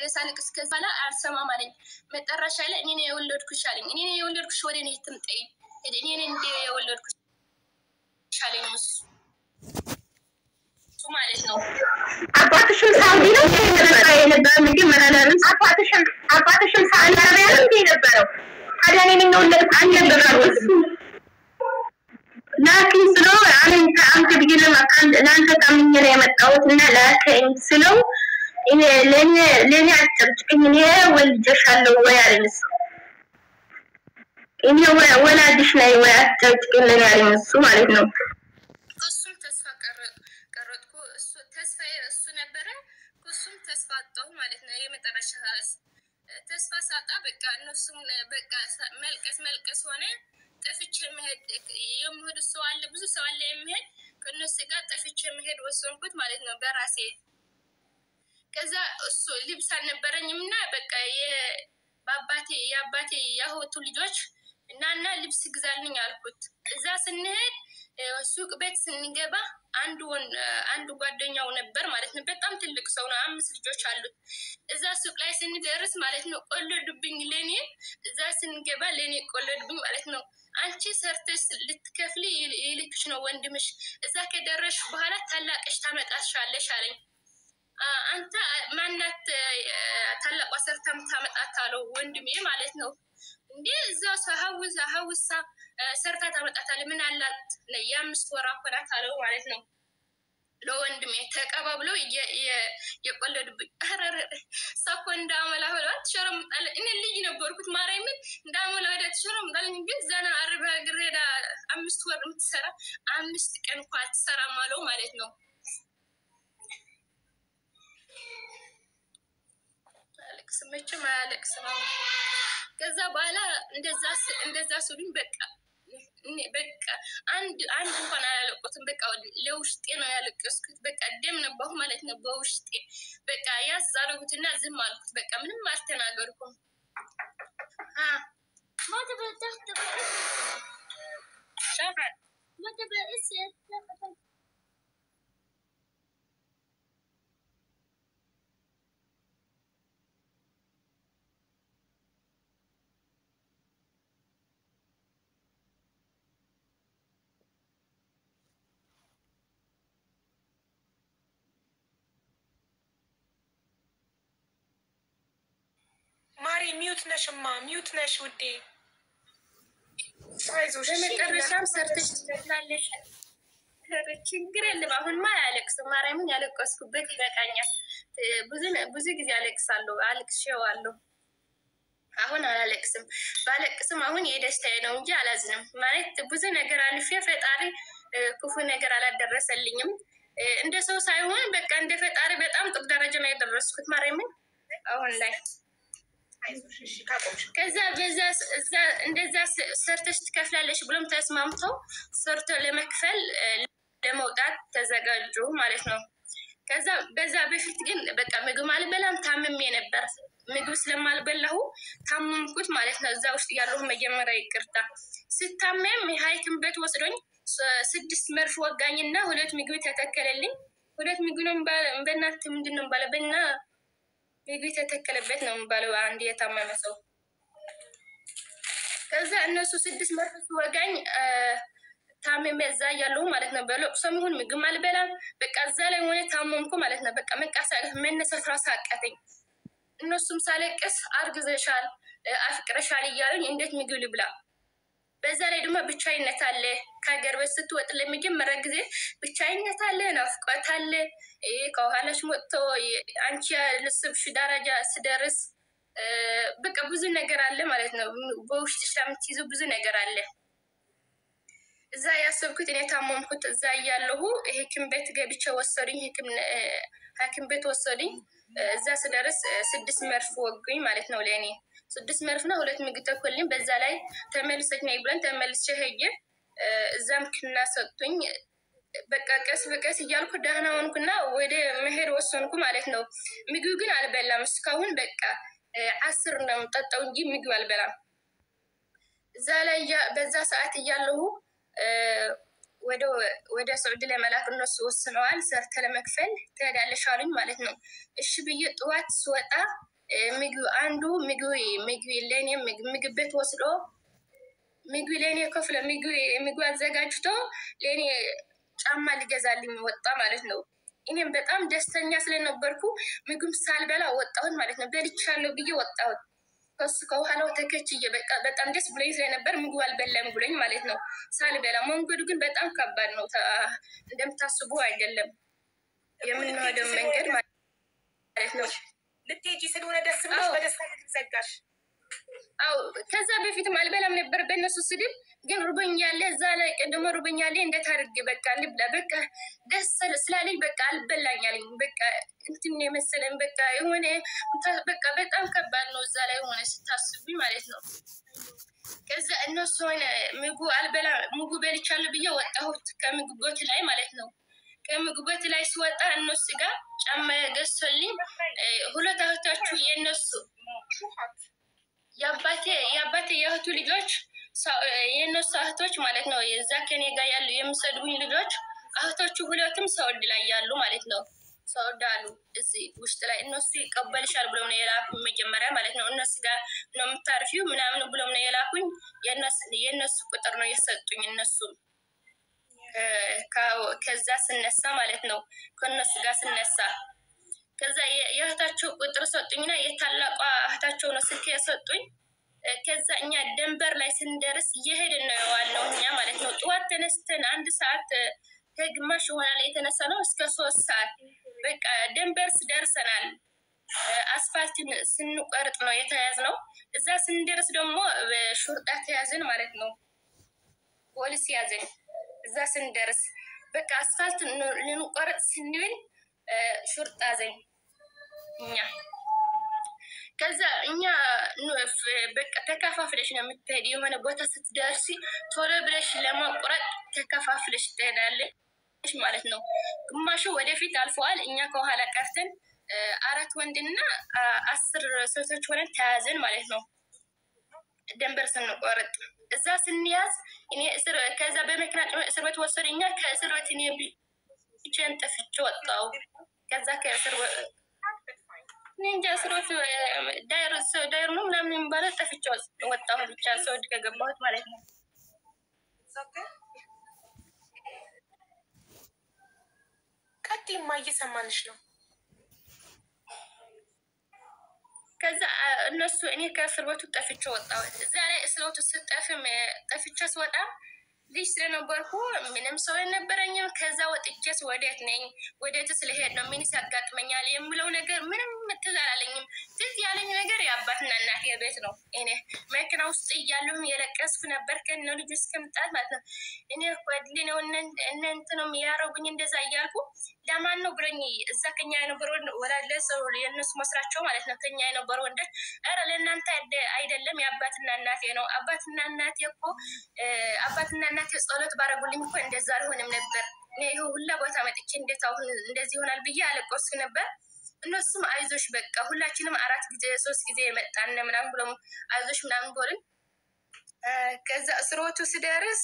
ሳልቅስ ከዛላ አልሰማም አለኝ። መጨረሻ ላይ እኔ ነኝ የወለድኩሽ አለኝ። እኔ ነኝ የወለድኩሽ ወደ እኔ ትምጣይ እኔ ነኝ እንደ የወለድኩሽ አለኝ እሱ ማለት ነው። አባትሽም ሳውዲ ነው የነበረው መጀመሪያ ላይ አባትሽም ሳውዲ አረቢያ ነው የነበረው። ታዲያ እኔ ነኝ የወለድኩሽ አልነበረም ላኪን ስለው አንተ ቢገለም ለአንተ ታምኜ ነው የመጣሁትና ላከኝ ስለው እኔ ለኔ አጨብጭኝ እኔ ወልጀሻለሁ ወይ አለኝ እሱ እኔ ወላድሽ ላይ ወይ አጨብጭኝ ለኔ አለኝ እሱ ማለት ነው። እሱም ተስፋ ቀረጥኩ እሱ ተስፋዬ እሱ ነበረ እሱም ተስፋ አጣሁ ማለት ነው። የመጨረሻ ተስፋ ሳጣ በቃ እነሱም በቃ መልቀስ ሆነ። ጠፍቼ መሄድ የምሄድ ሰው አለ ብዙ ሰው አለ የሚሄድ ከነሱ ጋር ጠፍቼ መሄድ ወሰንኩት ማለት ነው በራሴ። ከዛ እሱ ልብስ አልነበረኝምና በቃ የአባቴ ያሆቱ ልጆች እናና ልብስ ግዛልኝ አልኩት። እዛ ስንሄድ ሱቅ ቤት ስንገባ አንዱ ጓደኛው ነበር ማለት ነው። በጣም ትልቅ ሰው ነው 5 ልጆች አሉት። እዛ ሱቅ ላይ ስንደርስ ማለት ነው ቆለዱብኝ ለኔ። እዛ ስንገባ ለኔ ቆለዱብኝ ማለት ነው። አንቺ ሰርተሽ ልትከፍሊ ይልክሽ ነው ወንድምሽ። እዛ ከደረሽ በኋላ ታላቅሽ ታመጣሻለሽ አለኝ። አንተ ማናት ታላቋ ሰርታም ታመጣት አለው ወንድሜ ማለት ነው። እንዴ እዛ ሀውሳ ሰርታ ታመጣታለህ ምን አላት የ5 ወር አኮናት አለው ማለት ነው። ለወንድሜ ተቀባብለው የቆለዱብኝ አረረ ሳኮ እንዳመላ ሆላት ሸረምጣለ እኔ ልጅ ነበርኩት ማርያምን እንዳመላ ሆላት ሸረምጣለኝ። ግን ዘና አረብ ሀገር ሄዳ 5 ወር የምትሰራ 5 ቀን እንኳን አትሰራ ማለው ማለት ነው። አለቅስ መቼም አያለቅስም። ከዛ በኋላ እንደዛ ስሉኝ በቃ አንድ እንኳን አላለቅኩትም። በቃ ለውስጤ ነው ያለቀስኩት። በቃ ደም ነባሁ ማለት ነው በውስጤ። በቃ ያዛረጉትና ዝም አልኩት። በቃ ምንም አልተናገርኩም። ሚዩት ነሽማ ሚዩት ነሽ ውዴ። አይዞሽ ለመጨረሻም ሰርተሽ ትላለሽ። ችግር የለም አሁንማ አያለቅስም። ማርያምን ያለቀስኩበት ይበቃኛል። ብዙ ጊዜ አለቅሳለሁ አልቅሼዋለሁ። አሁን አላለቅስም። ባለቅስም አሁን የደስታዬ ነው እንጂ አላዝንም። ማለት ብዙ ነገር አልፌ ፈጣሪ ክፉ ነገር አላደረሰልኝም። እንደ ሰው ሳይሆን በቃ እንደ ፈጣሪ በጣም ጥሩ ደረጃ ነው የደረስኩት ማርያምን አሁን ላይ። ከዛ እንደዛ ሰርተሽ ትከፍላለሽ ብሎም ተስማምተው ሰርቶ ለመክፈል ለመውጣት ተዘጋጁ ማለት ነው። ከዛ በዛ በፊት ግን በቃ ምግብ አልበላም ታምሜ ነበር። ምግብ ስለማልበላሁ ታመምኩት ማለት ነው። እዛ ውስጥ ያለው መጀመሪያ ይቅርታ ስታመም ሐኪም ቤት ወስዶኝ 6 መርፍ ወጋኝና 2 ምግብ ተተከለልኝ። 2 ምግብ ነው በእናት ምንድነው ባለበና ምግብ ተተከለበት ነው ባለው አንድ የታመመ ሰው። ከዛ እነሱ 6 መርፍ ወጋኝ ታመመ እዛ ያለው ማለት ነው። በለቅሶም ይሁን ምግብ አልበላም በቃ እዛ ላይ ሆነ ታመምኩ ማለት ነው። በቃ መንቀሳቀስ መነሳት ራስ አቃተኝ። እነሱም ሳለቅስ አርግዘሻል አፍቅረሻል እያሉኝ እንዴት ምግብ ልብላ? በዛ ላይ ደግሞ ብቻይነት አለ። ከሀገር ቤት ስትወጥ ለመጀመሪያ ጊዜ ብቻይነት አለ፣ ናፍቆት አለ። ከኋላሽ መጥቶ አንቺ ያልስብሽ ደረጃ ስደርስ በቃ ብዙ ነገር አለ ማለት ነው። በውስጥሽ የምትይዘው ብዙ ነገር አለ። እዛ ያሰብኩት እኔ ታመምኩት እዛ እያለሁ ሐኪም ቤት ገብቼ ወሰዱኝ። ሐኪም ቤት ወሰዱኝ። እዛ ስደርስ 6 መርፍ ወጉኝ ማለት ነው። ለኔ 6 መርፍ ነው 2 ምግብ ተኮልኝ። በዛ ላይ ተመልሰኝ ነው ብለን ተመልሼ ሄጄ እዛም ክና ሰጡኝ። በቃ ቀስ በቀስ እያልኩ ደህና ሆንኩና ወደ መሄድ ወሰንኩ ማለት ነው። ምግብ ግን አልበላም እስካሁን በቃ 10 ነው የምጠጣው እንጂ ምግብ አልበላም። እዛ ላይ በዛ ሰዓት እያለሁ ወደ ሳዑዲ ለመላክ እነሱ ወስነዋል። ሰርተ ለመክፈል ትሄዳለሽ አሉኝ ማለት ነው። እሺ ብዬ ጠዋት ስወጣ ምግብ አንዱ ምግብ ለኔ ምግብ ቤት ወስዶ ምግብ ለኔ ከፍለ ምግብ አዘጋጅቶ ለኔ ጫማ ሊገዛልኝ ወጣ ማለት ነው። እኔም በጣም ደስተኛ ስለነበርኩ ምግብ ሳልበላ ወጣሁት ማለት ነው። በልቻለሁ ብዬ ወጣሁት። ከሱ ከኋላው ተከችዬ በቃ በጣም ደስ ብሎኝ ስለነበር ምግብ አልበላም ብሎኝ ማለት ነው ሳልበላ። መንገዱ ግን በጣም ከባድ ነው፣ እንደምታስቡ አይደለም የምንሄደው መንገድ ማለት ነው። ልትሄጂ ስለሆነ ደስ ብሎሽ በደስታ ልትዘጋሽ። አው ከዛ በፊትም አልበላም ነበር በእነሱ ስድብ፣ ግን ሩበኛል እዛ ላይ ቀደም ሩበኛል እንዴት አድርጌ በቃ ልብላ በቃ ደስ ስላለኝ በቃ አልበላኛለኝ በቃ እንትን የመሰለን በቃ የሆነ በቃ በጣም ከባድ ነው እዛ ላይ ሆነ ስታስቡኝ ማለት ነው። ከዛ እነሱ ሆነ ምግቡ አልበላ ምግቡ በልቻለሁ ብዬ ወጣሁት ከምግብ ቦት ላይ ማለት ነው። ከምግብ ቦት ላይ ስወጣ እነሱ ጋር ጫማ ገዝቶልኝ ሁለት እህቶቹ የነሱ የአባቴ የእህቱ ልጆች የነሱ እህቶች ማለት ነው። የዛ ከኔ ጋር ያሉ የምሰድቡኝ ልጆች እህቶቹ ሁለቱም ሰውድ ላይ ያሉ ማለት ነው። ሰውድ አሉ እዚህ ውስጥ ላይ እነሱ ይቀበልሻል ብለው ነው የላኩኝ መጀመሪያ ማለት ነው። እነሱ ጋር ነው የምታርፊው ምናምን ብለው ነው የላኩኝ። የነሱ ቁጥር ነው የሰጡኝ እነሱ ከዛ ስነሳ ማለት ነው። ከነሱ ጋር ስነሳ ከዛ የእህታቸው ቁጥር ሰጡኝና የታላቋ እህታቸው ነው ስልክ የሰጡኝ። ከዛ እኛ ደንበር ላይ ስንደርስ እየሄድን ነው የዋልነው እኛ ማለት ነው። ጠዋት ተነስተን 1 ሰዓት ከግማሽ ይሆናል የተነሳ ነው እስከ 3 ሰዓት በቃ ደንበር ደርሰናል። አስፋልትን ስንቆርጥ ነው የተያዝነው። እዛ ስንደርስ ደግሞ ሹርጣ ተያዝን ማለት ነው። ፖሊስ ያዘን እዛ ስንደርስ በቃ አስፋልት ልንቆርጥ ስንል ሹርጣ ያዘኝ እኛ። ከዛ እኛ በቃ ተከፋፍለሽ ነው የምትሄድ። የሆነ ቦታ ስትደርሲ ቶሎ ብለሽ ለመቁረጥ ተከፋፍለሽ ትሄዳለሽ ማለት ነው። ግማሹ ወደፊት አልፈዋል፣ እኛ ከኋላ ቀርተን 4 ወንድና 10 ሴቶች ሆነን ተያዘን ማለት ነው። ደንበር ስንቆርጥ እዛ ስንያዝ እኔ ከዛ በመኪና እስር ቤት ወሰደኛ። ከእስር ቤት እኔ ብቻዬን ጠፍቼ ወጣሁ። ከዛ ከእስር ninja ስሮት ዳይር ነው ምናምን የሚባለው ጠፍቼ ወጣሁ ብቻ ሰውድ ከገባሁት ማለት ነው። ቀጥይማ እየሰማንሽ ነው። ከዛ እነሱ እኔ ከእስር ቤቱ ጠፍቼ ወጣሁ። እዛ ላይ እስር ቤቱ ስጠፍም ጠፍቼ ስወጣ ልጅ ስለነበርኩ ምንም ሰው የነበረኝም። ከዛ ወጥቼስ ወዴት ነኝ ወዴት ስለሄድ ነው ምን ያጋጥመኛል የምለው ነገር ምንም ትዝ አላለኝም። ትዝ ያለኝ ነገር የአባትና እናቴ ቤት ነው። እኔ መኪና ውስጥ እያለሁም የለቀስኩ ነበር ከነ ልጁ እስከምጣት ማለት ነው። እኔ ጓድሌ ነው እናንተ ነው የሚያረጉኝ እንደዛ እያልኩ ለማን ነው ብለኝ እዛ ከኛ የነበረው ወላለ ሰው የነሱ መስራቸው ማለት ነው። ከኛ የነበረው ወንዶች ኧረ ለእናንተ አይደለም የአባትና እናቴ ነው። አባትና እናቴ እኮ አባትና እናቴ ጸሎት ባረጉልኝ እኮ እንደዛ አልሆንም ነበር። እኔ ሁላ ቦታ መጥቼ እንዴት አሁን እንደዚህ ይሆናል ብዬ አለቆስኩ ነበር። እነሱም አይዞሽ በቃ ሁላችንም 4 ጊዜ 3 ጊዜ የመጣን ምናምን ብለው አይዞሽ ምናምን ብሎኝ ከዛ እስሮቱ ስደርስ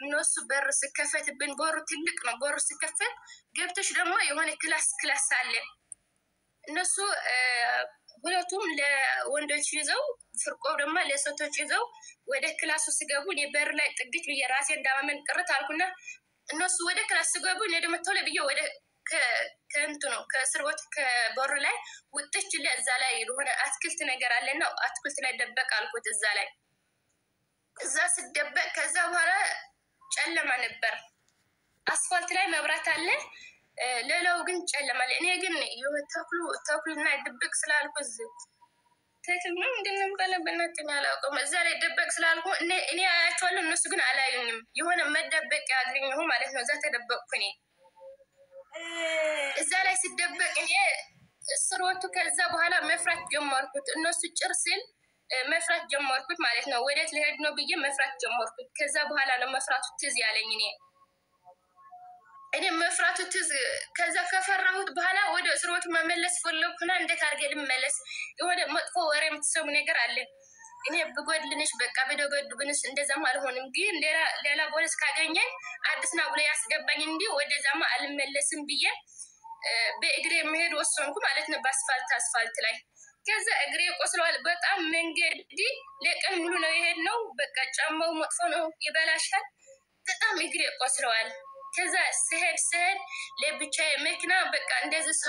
እነሱ በር ስከፈትብን በሩ ትልቅ ነው። በሩ ስከፈት ገብተሽ ደግሞ የሆነ ክላስ አለ። እነሱ ሁለቱም ለወንዶች ይዘው ፍርቆ ደግሞ ለሴቶች ይዘው ወደ ክላሱ ሲገቡ እኔ በር ላይ ጥግት ብዬ ራሴ እንዳመመን ቅርት አልኩና እነሱ ወደ ክላስ ሲገቡ እኔ ደግሞ ቶሎ ብዬ ወደ ከእንቱ ነው ከእስር ቤት ከበሩ ላይ ውጥች ለዛ ላይ የሆነ አትክልት ነገር አለና አትክልት ላይ ደበቅ አልኩት እዛ ላይ እዛ ስደበቅ ከዛ በኋላ ጨለማ ነበር። አስፋልት ላይ መብራት አለ፣ ሌላው ግን ጨለማ አለ። እኔ ግን ተኩልና ድብቅ ስላልኩ ተክል ነው እንደምባለበት አላውቅም። እዛ ላይ ድብቅ ስላልኩ እኔ አያቸዋለሁ፣ እነሱ ግን አላዩኝም። የሆነ መደበቅ ያገኘሁ ማለት ነው። እዛ ተደበቅኩ እኔ እዛ ላይ ሲደበቅ እኔ እስሮቱ ከዛ በኋላ መፍራት ጀመርኩት። እነሱ ጭር ሲል መፍራት ጀመርኩት ማለት ነው። ወዴት ልሄድ ነው ብዬ መፍራት ጀመርኩት። ከዛ በኋላ ነው መፍራቱ ትዝ ያለኝ እኔ መፍራቱ ትዝ ከዛ ከፈራሁት በኋላ ወደ እስሮቱ መመለስ ፈለኩና እንዴት አድርጌ ልመለስ? የሆነ መጥፎ ወሬ የምትሰሙ ነገር አለ። እኔ ብጎድልንሽ በቃ ብደበድብንሽ እንደዛም አልሆንም፣ ግን ሌላ ፖሊስ ካገኘኝ አዲስ ና ብሎ ያስገባኝ እንዲ ወደዛማ አልመለስም ብዬ በእግሬ መሄድ ወሰንኩ ማለት ነው። በአስፋልት ላይ ከዛ እግሬ ቆስሏል በጣም መንገድ ለቀን ሙሉ ነው የሄድነው። በቃ ጫማው መጥፎ ነው ይበላሻል። በጣም እግሬ ቆስለዋል። ከዛ ስሄድ ለብቻዬ መኪና በቃ እንደዚህ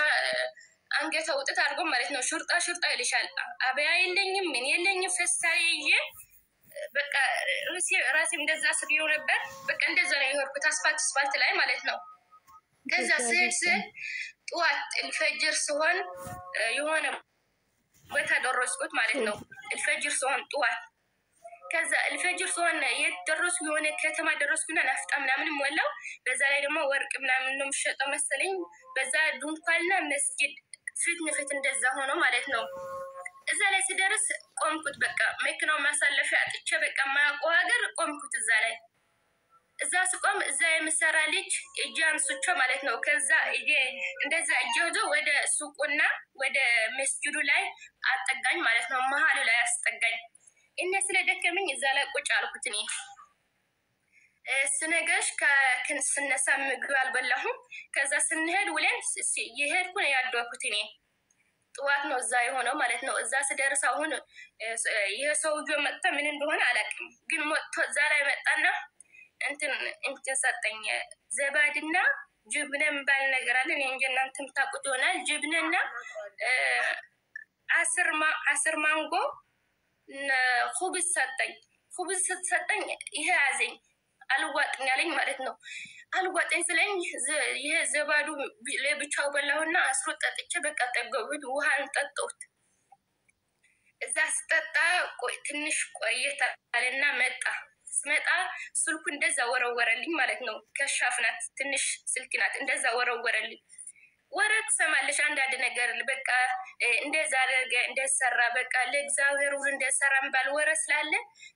አንገቷ ውጥት አድርጎ ማለት ነው ሹርጣ ይልሻል። አበያ የለኝም ምን የለኝም ፈሳሪ ይዤ በቃ ራሴ እንደዛ ስብየው ነበር። በቃ እንደዛ ነው የሄድኩት አስፋልት ላይ ማለት ነው። ከዛ ስሄድ ጠዋት الفجر ሲሆን የሆነ ቦታ ደረስኩት ማለት ነው። الفجر ሲሆን ጠዋት ከዛ الفجر ሲሆን የደረስኩ የሆነ ከተማ ደረስኩና ናፍጣ ምናምን ሞላው። በዛ ላይ ደግሞ ወርቅ ምናምን ነው የሚሸጠው መሰለኝ። በዛ ድንኳንና መስጊድ ፊት ለፊት እንደዛ ሆኖ ማለት ነው። እዛ ላይ ሲደርስ ቆምኩት። በቃ መኪናው ማሳለፊያ አጥቼ በቃ ማያውቀው ሀገር ቆምኩት እዛ ላይ። እዛ ስቆም እዛ የምሰራ ልጅ እጄ አንስቼ ማለት ነው። ከዛ እንደዛ እጄ ወደ ሱቁና ወደ መስጊዱ ላይ አጠጋኝ ማለት ነው። መሀሉ ላይ አስጠጋኝ። እነ ስለደከመኝ እዛ ላይ ቁጭ አልኩት። እኔ ስነገሽ ከስነሳ ምግብ አልበላሁም። ከዛ ስንሄድ ውለን የሄድኩ ነው ያደርኩት። እኔ ጠዋት ነው እዛ የሆነው ማለት ነው። እዛ ስደርስ አሁን ይሄ ሰውዬው መጥቶ ምን እንደሆነ አላውቅም፣ ግን መጥቶ እዛ ላይ መጣና እንትን ሰጠኝ። ዘባድና ጅብነ የሚባል ነገር አለ። እኔ እንጂ እናንተም ታውቁት ይሆናል። ጅብነና 10 ማንጎ ኹብዝ ሰጠኝ። ኹብዝ ስትሰጠኝ ይሄ ያዘኝ አልዋጥኝ አለኝ ማለት ነው። አልዋጥኝ ስለኝ ይሄ ዘባዱ ለብቻው በላሁና አስሮ ጠጥቼ በቃ ጠገቡት። ውሃን ጠጣሁት። እዛ ስጠጣ ትንሽ ቆየት አለና መጣ ስልኩ እንደዛ ወረወረልኝ ማለት ነው። ከሻፍ ናት ትንሽ ስልክ ናት። እንደዛ ወረወረልኝ። ወረ ትሰማለሽ አንዳንድ ነገር በቃ እንደዛ አደረገ እንደሰራ በቃ ለእግዚአብሔር ሁሉ እንደሰራ ባል ወረ ስላለ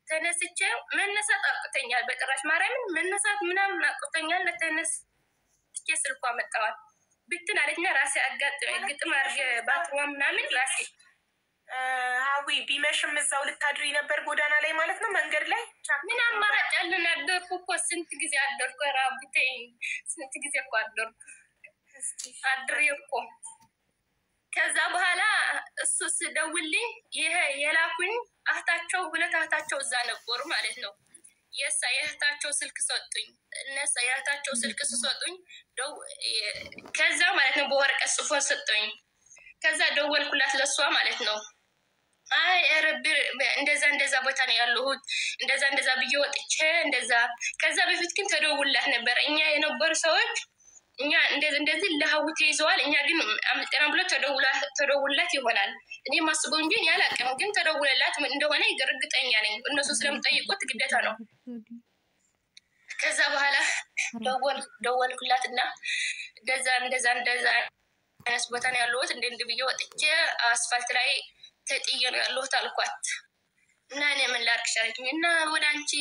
ተነስቼ መነሳት አቅቶኛል። በጥራሽ ማርያምን መነሳት ምናምን አቅቶኛል። ለተነስቼ ስልኳ መጣዋል ብትን አለችና ራሴ አጋጥመኝ ግጥም አድርጌ ባትሯ ምናምን ራሴ ሀዊ ቢመሽም እዛው ልታድሪ ነበር ጎዳና ላይ ማለት ነው። መንገድ ላይ ምን አማራጭ አለን? አደርኩ እኮ ስንት ጊዜ አደርኩ። ራብተኝ ስንት ጊዜ እኮ አደርኩ አድሬ እኮ። ከዛ በኋላ እሱ ስደውልኝ ይሄ የላኩኝ ሁለት እህታቸው እዛ ነበሩ ማለት ነው። የእህታቸው ስልክ ሰጡኝ። እነሱ የእህታቸው ስልክ ሰጡኝ። ከዛ ማለት ነው በወረቀት ጽፎ ሰጡኝ። ከዛ ደወልኩላት ለሷ ማለት ነው። አይ ረብ እንደዛ ቦታ ነው ያለሁት እንደዛ ብዬ ወጥቼ እንደዛ። ከዛ በፊት ግን ተደውላት ነበር። እኛ የነበሩ ሰዎች እኛ እንደዚህ ለሀውት ይዘዋል። እኛ ግን አምልጠና ብሎ ተደውላት ይሆናል። እኔ ማስበው እንጂ እኔ አላውቅም። ግን ተደውለላት እንደሆነ እርግጠኛ ነኝ። እነሱ ስለምጠይቁት ግዴታ ነው። ከዛ በኋላ ደወልኩላትና እንደዛ አይነት ቦታ ነው ያለሁት እንደ ብዬ ወጥቼ አስፋልት ላይ ተጥዬ ነው ያለሁት አልኳት። እና እኔ ምን ላድርግሽ አለችኝ። እና ወደ አንቺ